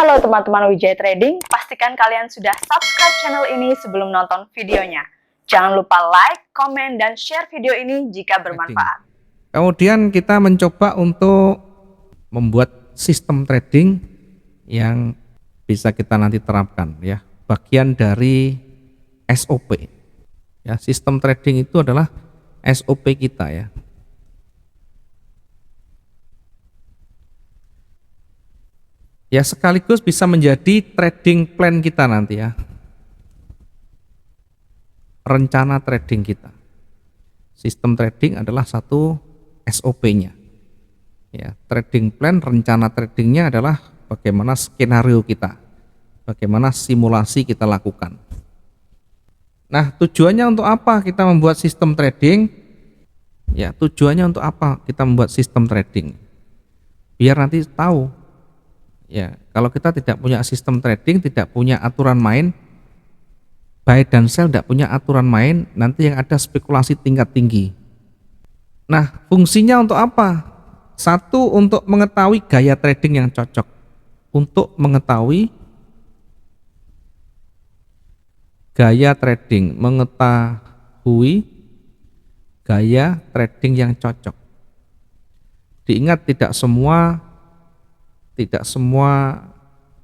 Halo teman-teman Wijaya Trading, pastikan kalian sudah subscribe channel ini sebelum nonton videonya. Jangan lupa like, komen, dan share video ini jika bermanfaat. Kemudian kita mencoba untuk membuat sistem trading yang bisa kita nanti terapkan ya, bagian dari SOP. Ya, sistem trading itu adalah SOP kita ya. Ya, sekaligus bisa menjadi trading plan kita nanti ya. Rencana trading kita. Sistem trading adalah satu SOP-nya. Ya, trading plan, rencana tradingnya adalah bagaimana skenario kita, bagaimana simulasi kita lakukan. Nah, tujuannya untuk apa kita membuat sistem trading? Ya, tujuannya untuk apa kita membuat sistem trading? Biar nanti tahu. Ya, kalau kita tidak punya sistem trading, tidak punya aturan main, buy dan sell tidak punya aturan main, nanti yang ada spekulasi tingkat tinggi. Nah, fungsinya untuk apa? Satu, untuk mengetahui gaya trading yang cocok. Untuk mengetahui gaya trading, mengetahui gaya trading yang cocok. Diingat, tidak semua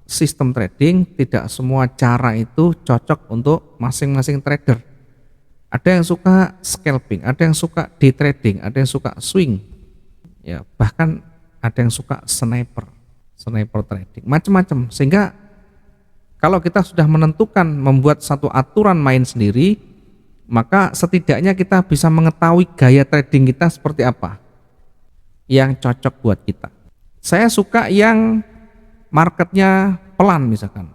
sistem trading, tidak semua cara itu cocok untuk masing-masing trader. Ada yang suka scalping, ada yang suka day trading, ada yang suka swing, ya, bahkan ada yang suka sniper trading, macam-macam. Sehingga kalau kita sudah menentukan membuat satu aturan main sendiri, maka setidaknya kita bisa mengetahui gaya trading kita seperti apa yang cocok buat kita. Saya suka yang marketnya pelan, misalkan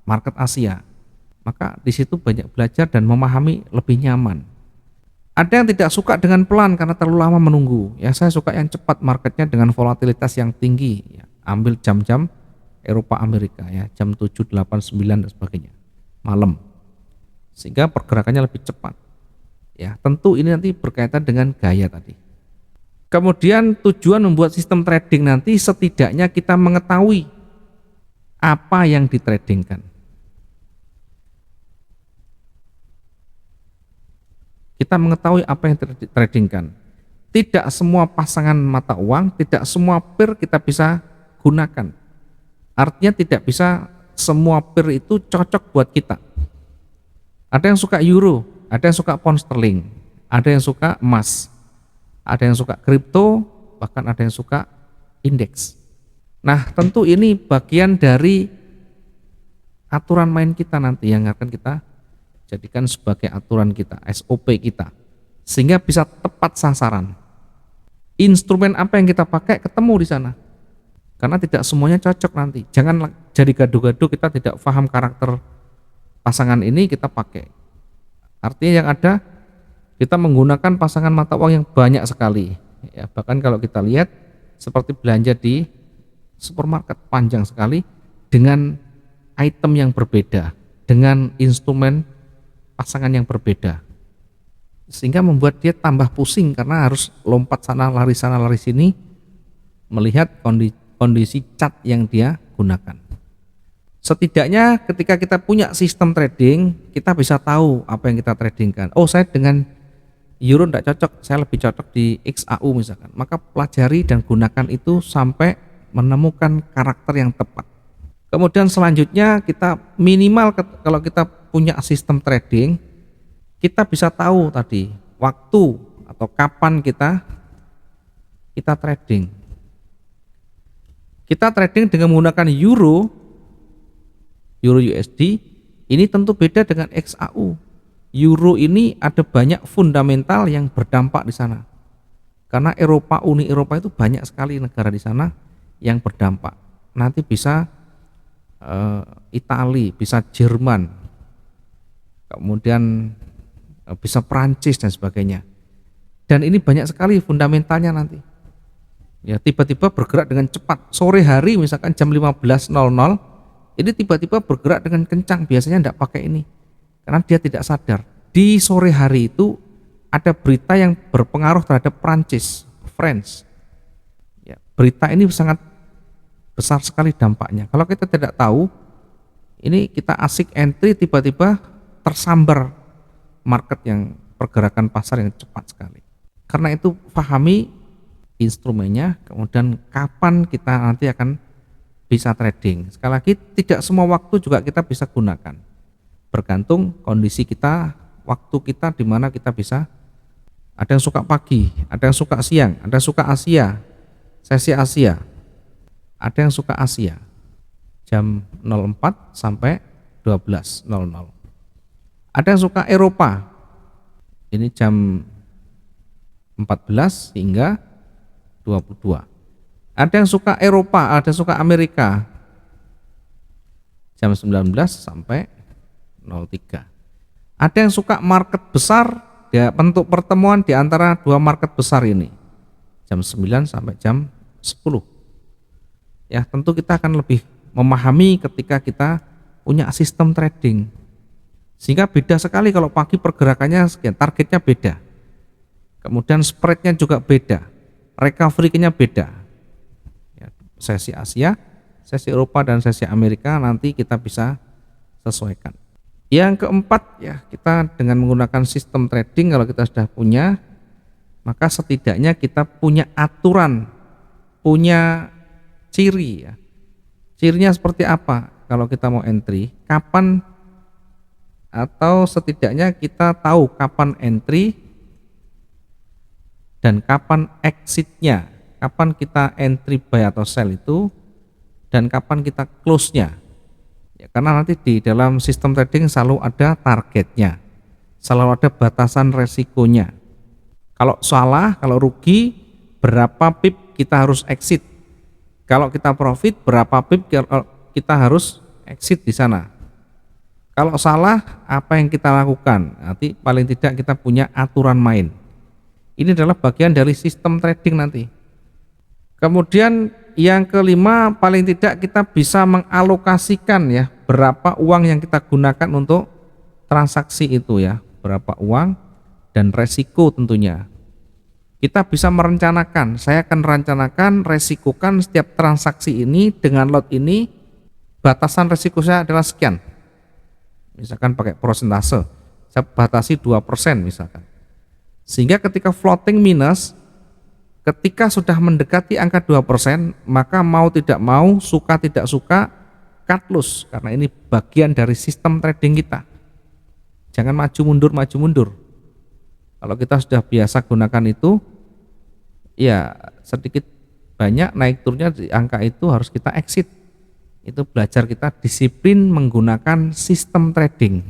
market Asia, maka di situ banyak belajar dan memahami lebih nyaman. Ada yang tidak suka dengan pelan karena terlalu lama menunggu. Ya, saya suka yang cepat marketnya dengan volatilitas yang tinggi. Ya, ambil jam-jam Eropa Amerika ya, jam 7, 8, 9 dan sebagainya, malam, sehingga pergerakannya lebih cepat. Ya, tentu ini nanti berkaitan dengan gaya tadi. Kemudian tujuan membuat sistem trading nanti setidaknya kita mengetahui apa yang ditradingkan. Kita mengetahui apa yang ditradingkan. Tidak semua pasangan mata uang, tidak semua pair kita bisa gunakan. Artinya tidak bisa semua pair itu cocok buat kita. Ada yang suka euro, ada yang suka pound sterling, ada yang suka emas, ada yang suka kripto, bahkan ada yang suka indeks. Nah, tentu ini bagian dari aturan main kita nanti yang akan kita jadikan sebagai aturan kita, SOP kita, sehingga bisa tepat sasaran. Instrumen apa yang kita pakai ketemu di sana, karena tidak semuanya cocok nanti. Jangan jadi gaduh-gaduh, kita tidak paham karakter pasangan ini kita pakai. Artinya yang ada, kita menggunakan pasangan mata uang yang banyak sekali ya, bahkan kalau kita lihat seperti belanja di supermarket, panjang sekali dengan item yang berbeda, dengan instrumen pasangan yang berbeda, sehingga membuat dia tambah pusing karena harus lompat sana lari sini melihat kondisi chart yang dia gunakan. Setidaknya ketika kita punya sistem trading, kita bisa tahu apa yang kita tradingkan. Oh, saya dengan euro tidak cocok, saya lebih cocok di XAU misalkan. Maka pelajari dan gunakan itu sampai menemukan karakter yang tepat. Kemudian selanjutnya kita minimal kalau kita punya sistem trading, kita bisa tahu tadi waktu atau kapan kita trading. Kita trading dengan menggunakan euro USD, ini tentu beda dengan XAU. Euro ini ada banyak fundamental yang berdampak di sana. Karena Uni Eropa itu banyak sekali negara di sana yang berdampak. Nanti bisa Italia, bisa Jerman, kemudian bisa Prancis dan sebagainya. Dan ini banyak sekali fundamentalnya nanti. Ya, tiba-tiba bergerak dengan cepat. Sore hari misalkan jam 15.00, ini tiba-tiba bergerak dengan kencang, biasanya tidak pakai ini karena dia tidak sadar. Di sore hari itu ada berita yang berpengaruh terhadap Prancis, France. Ya, berita ini sangat besar sekali dampaknya. Kalau kita tidak tahu, ini kita asik entry tiba-tiba tersambar market yang pergerakan pasar yang cepat sekali. Karena itu pahami instrumennya, kemudian kapan kita nanti akan bisa trading. Sekali lagi, tidak semua waktu juga kita bisa gunakan. Bergantung kondisi kita, waktu kita di mana kita bisa. Ada yang suka pagi, ada yang suka siang, ada yang suka Asia, sesi Asia. Ada yang suka Asia, jam 04 sampai 12.00. Ada yang suka Eropa, ini jam 14 hingga 22. Ada yang suka Eropa, ada yang suka Amerika, jam 19 sampai 03. Ada yang suka market besar, ya, bentuk pertemuan di antara dua market besar ini, jam 9 sampai jam 10. Ya, tentu kita akan lebih memahami ketika kita punya sistem trading. Sehingga beda sekali kalau pagi pergerakannya sekian, targetnya beda. Kemudian spreadnya juga beda, recovery-nya beda. Ya, sesi Asia, sesi Eropa dan sesi Amerika nanti kita bisa sesuaikan. Yang keempat, ya, kita dengan menggunakan sistem trading, kalau kita sudah punya, maka setidaknya kita punya aturan, punya ciri, ya. Cirinya seperti apa kalau kita mau entry, kapan, atau setidaknya kita tahu kapan entry dan kapan exitnya, kapan kita entry buy atau sell itu, dan kapan kita close-nya. Ya, karena nanti di dalam sistem trading selalu ada targetnya, selalu ada batasan resikonya. Kalau salah, kalau rugi, berapa pip kita harus exit. Kalau kita profit, berapa pip kita harus exit di sana. Kalau salah, apa yang kita lakukan? Nanti paling tidak kita punya aturan main. Ini adalah bagian dari sistem trading nanti. Kemudian yang kelima, paling tidak kita bisa mengalokasikan, ya, berapa uang yang kita gunakan untuk transaksi itu, ya, berapa uang dan resiko tentunya. Kita bisa merencanakan, saya akan rencanakan resikokan setiap transaksi ini dengan lot ini, batasan resiko saya adalah sekian. Misalkan pakai persentase, saya batasi 2% misalkan. Sehingga ketika floating minus, ketika sudah mendekati angka 2%, maka mau tidak mau, suka tidak suka, cut loss, karena ini bagian dari sistem trading kita. Jangan maju mundur. Kalau kita sudah biasa gunakan itu, ya sedikit banyak naik turunnya di angka itu harus kita exit. Itu belajar kita disiplin menggunakan sistem trading.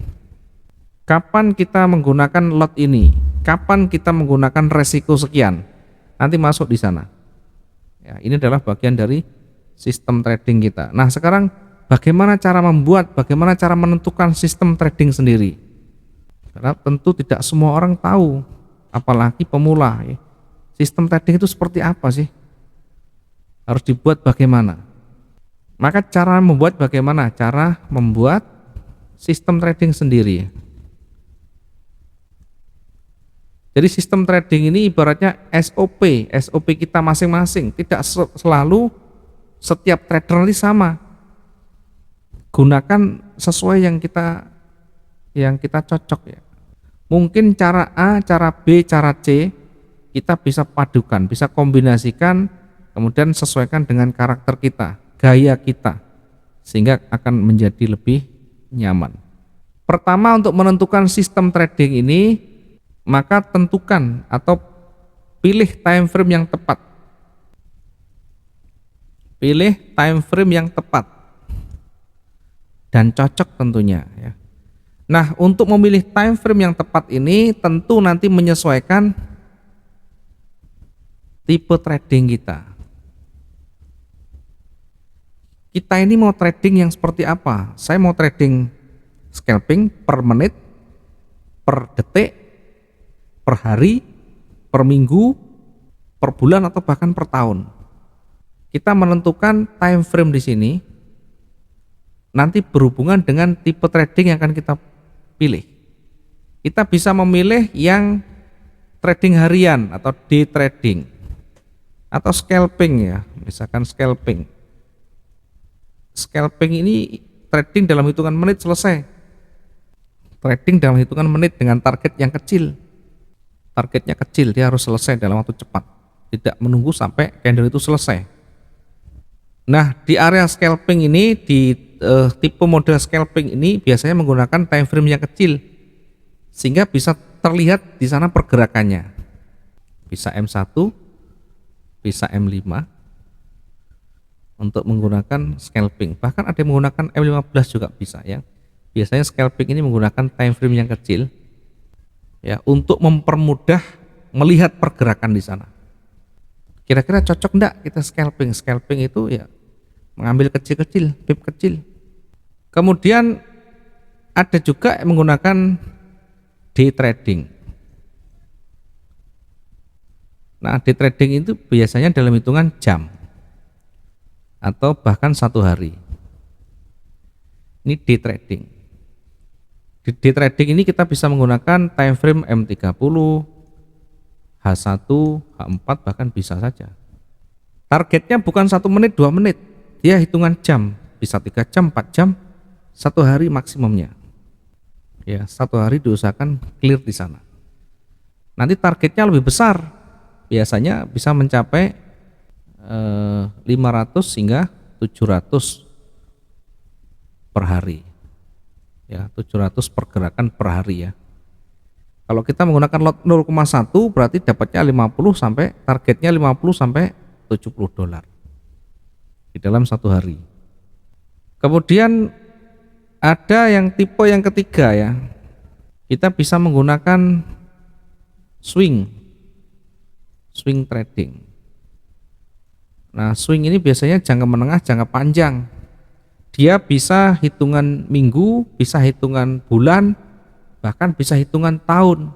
Kapan kita menggunakan lot ini, kapan kita menggunakan resiko sekian, nanti masuk di sana. Ya, ini adalah bagian dari sistem trading kita. Nah, sekarang bagaimana cara membuat, bagaimana cara menentukan sistem trading sendiri? Karena tentu tidak semua orang tahu, apalagi pemula, ya. Sistem trading itu seperti apa sih? Harus dibuat bagaimana? Maka cara membuat bagaimana? Cara membuat sistem trading sendiri. Jadi sistem trading ini ibaratnya SOP kita masing-masing. Tidak selalu setiap trader nanti sama. Gunakan sesuai yang kita cocok, ya. Mungkin cara A, cara B, cara C kita bisa padukan, bisa kombinasikan, kemudian sesuaikan dengan karakter kita, gaya kita, sehingga akan menjadi lebih nyaman. Pertama, untuk menentukan sistem trading ini, maka tentukan atau pilih time frame yang tepat. Pilih time frame yang tepat dan cocok tentunya, ya. Nah, untuk memilih time frame yang tepat ini tentu nanti menyesuaikan tipe trading kita. Kita ini mau trading yang seperti apa? Saya mau trading scalping per menit, per detik, per hari, per minggu, per bulan, atau bahkan per tahun. Kita menentukan time frame di sini nanti berhubungan dengan tipe trading yang akan kita pilih. Kita bisa memilih yang trading harian atau day trading, atau scalping, ya, misalkan scalping. scalping ini trading dalam hitungan menit selesai. Trading dalam hitungan menit dengan target yang kecil. Targetnya kecil, dia harus selesai dalam waktu cepat. Tidak menunggu sampai candle itu selesai. Nah, di area scalping ini, di tipe model scalping ini biasanya menggunakan time frame yang kecil. Sehingga bisa terlihat di sana pergerakannya. Bisa M1, bisa M5 untuk menggunakan scalping. Bahkan ada yang menggunakan M15 juga bisa ya. Biasanya scalping ini menggunakan time frame yang kecil ya untuk mempermudah melihat pergerakan di sana. Kira-kira cocok enggak kita scalping? Scalping itu ya mengambil kecil-kecil, pip kecil. Kemudian ada juga yang menggunakan day trading. Nah, day trading itu biasanya dalam hitungan jam atau bahkan 1 hari. Ini day trading. Di day trading ini kita bisa menggunakan time frame M30, H1, H4 bahkan bisa saja. Targetnya bukan 1 menit, 2 menit. Dia hitungan jam, bisa 3 jam, 4 jam, 1 hari maksimumnya. Ya, 1 hari diusahakan clear di sana. Nanti targetnya lebih besar. Biasanya bisa mencapai 500 hingga 700 per hari. Ya, 700 pergerakan per hari ya. Kalau kita menggunakan lot 0,1 berarti dapatnya 50 sampai targetnya 50 sampai 70 dolar di dalam 1 hari. Kemudian ada yang tipe yang ketiga ya. Kita bisa menggunakan swing trading. Nah, swing ini biasanya jangka menengah, jangka panjang. Dia bisa hitungan minggu, bisa hitungan bulan, bahkan bisa hitungan tahun.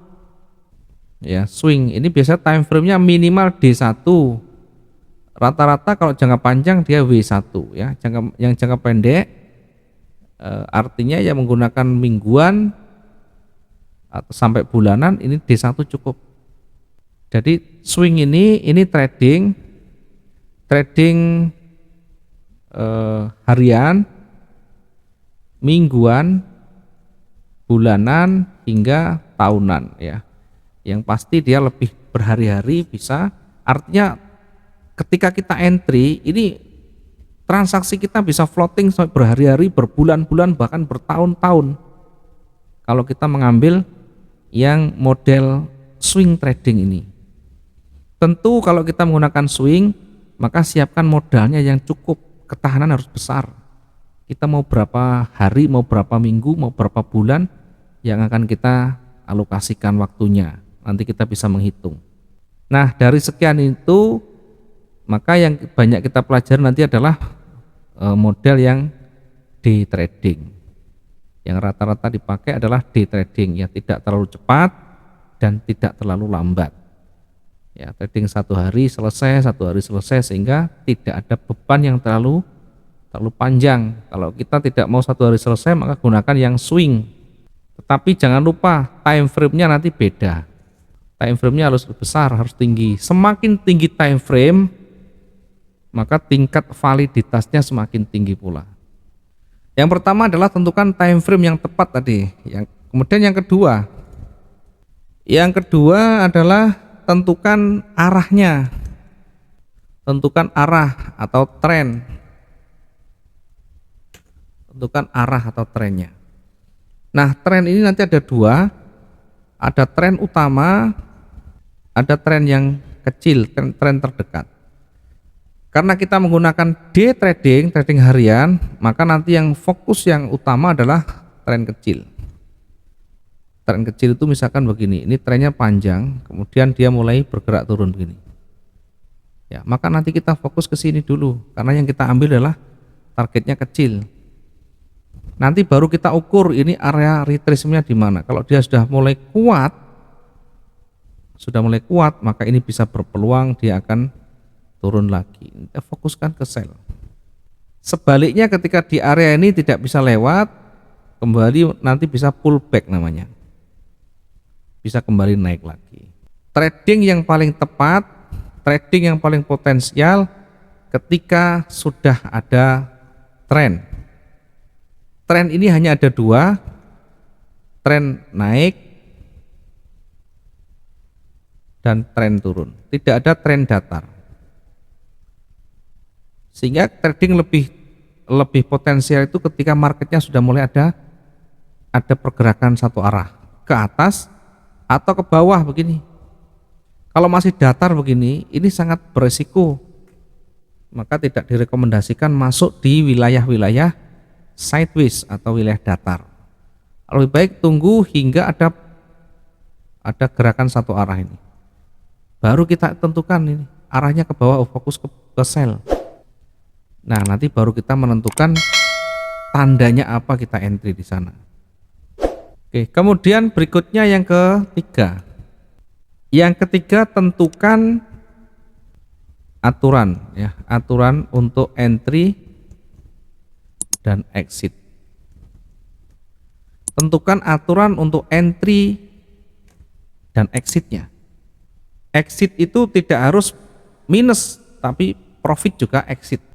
Ya, swing ini biasa time frame-nya minimal D1. Rata-rata kalau jangka panjang dia W1 ya. Yang jangka pendek artinya ya menggunakan mingguan atau sampai bulanan, ini D1 cukup. Jadi swing ini trading harian, mingguan, bulanan hingga tahunan ya. Yang pasti dia lebih berhari-hari bisa. Artinya ketika kita entry ini transaksi kita bisa floating sampai berhari-hari, berbulan-bulan, bahkan bertahun-tahun. Kalau kita mengambil yang model swing trading ini. Tentu kalau kita menggunakan swing, maka siapkan modalnya yang cukup, ketahanan harus besar. Kita mau berapa hari, mau berapa minggu, mau berapa bulan yang akan kita alokasikan waktunya. Nanti kita bisa menghitung. Nah, dari sekian itu, maka yang banyak kita pelajari nanti adalah model yang day trading. Yang rata-rata dipakai adalah day trading, ya tidak terlalu cepat dan tidak terlalu lambat. Ya, trading 1 hari selesai, 1 hari selesai, sehingga tidak ada beban yang terlalu panjang. Kalau kita tidak mau 1 hari selesai, maka gunakan yang swing. Tetapi jangan lupa time frame-nya nanti beda. Time frame-nya harus besar, harus tinggi. Semakin tinggi time frame, maka tingkat validitasnya semakin tinggi pula. Yang pertama adalah tentukan time frame yang tepat tadi. Kemudian yang kedua adalah tentukan arahnya. Tentukan arah atau tren. Tentukan arah atau trennya. Nah, tren ini nanti ada 2. Ada tren utama, ada tren yang kecil, tren terdekat. Karena kita menggunakan day trading, trading harian, maka nanti yang fokus yang utama adalah tren kecil. Tren kecil itu misalkan begini, ini trennya panjang, kemudian dia mulai bergerak turun begini. Ya, maka nanti kita fokus ke sini dulu, karena yang kita ambil adalah targetnya kecil. Nanti baru kita ukur ini area retracement-nya di mana. Kalau dia sudah mulai kuat, maka ini bisa berpeluang dia akan turun lagi. Kita fokuskan ke sell. Sebaliknya ketika di area ini tidak bisa lewat, kembali nanti bisa pullback namanya. Bisa kembali naik lagi. Trading yang paling tepat, trading yang paling potensial ketika sudah ada tren. Tren ini hanya ada dua, tren naik dan tren turun. Tidak ada tren datar. Sehingga trading lebih potensial itu ketika marketnya sudah mulai ada pergerakan satu arah ke atas atau ke bawah begini. Kalau masih datar begini, ini sangat beresiko. Maka tidak direkomendasikan masuk di wilayah-wilayah sideways atau wilayah datar. Lebih baik tunggu hingga ada gerakan satu arah ini. Baru kita tentukan ini arahnya ke bawah, fokus ke sell. Nah, nanti baru kita menentukan tandanya apa kita entry di sana. Oke, kemudian berikutnya yang ketiga. Yang ketiga, tentukan aturan ya, aturan untuk entry dan exit. Tentukan aturan untuk entry dan exitnya. Exit itu tidak harus minus, tapi profit juga exit.